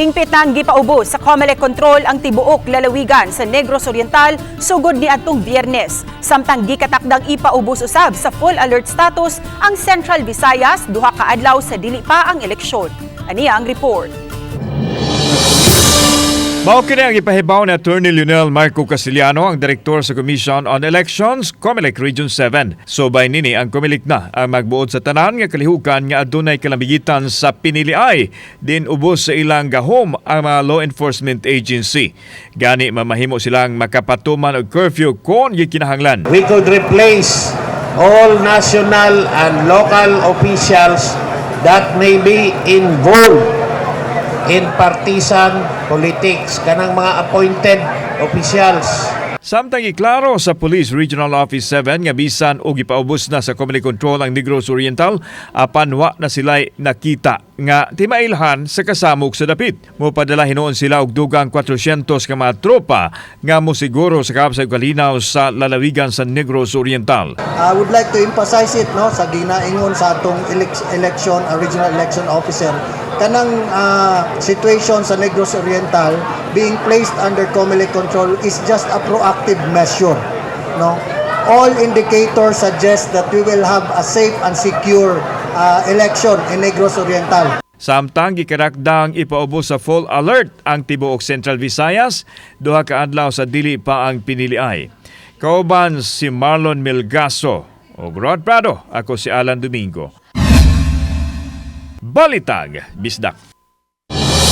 Hingpit nang gipaubos sa COMELEC control ang tibuok lalawigan sa Negros Oriental sugod ni atong Biyernes. Samtang gikatakdang ipaubos usab sa full alert status ang Central Visayas duha ka adlaw sa dili pa ang eleksyon. Aniya ang report. Mao kini ang ipahibaw ni Attorney Leonel Marco Castillano, ang Direktor sa Commission on Elections, COMELEC Region 7. Sobay nini ang COMELEC na ang magbuod sa tanan nga kalihukan nga adunay kalambigitan sa piniliay din ubos sa ilang gahom ang mga law enforcement agency. Gani mamahimo silang makapatuman og curfew kon gikinahanglan. We could replace all national and local officials that may be involved in partisan politics, kanang mga appointed officials. Samtang iklaro sa Police Regional Office 7 nga bisan og gipaubos na sa COMELEC control ang Negros Oriental apan wa na sila nakita nga timailhan sa kasamok sa dapit. Mopadala hinuon sila og dugang 400 ka mga tropa nga mosiguro sa kaabsay kalinaw sa lalawigan sa Negros Oriental. I would like to emphasize it sa ginaingon sa atong election regional election officer kanang situation sa Negros Oriental being placed under COMELEC control is just a proactive measure. All indicators suggest that we will have a safe and secure election in Negros Oriental. Samtang gikarakdang ipaubos sa full alert ang tibuok Central Visayas, duha ka adlaw sa dili pa ang piniliay. Kauban si Marlon Melgaso ug Rod Prado, ako si Alan Domingo. Balitag Bisdak.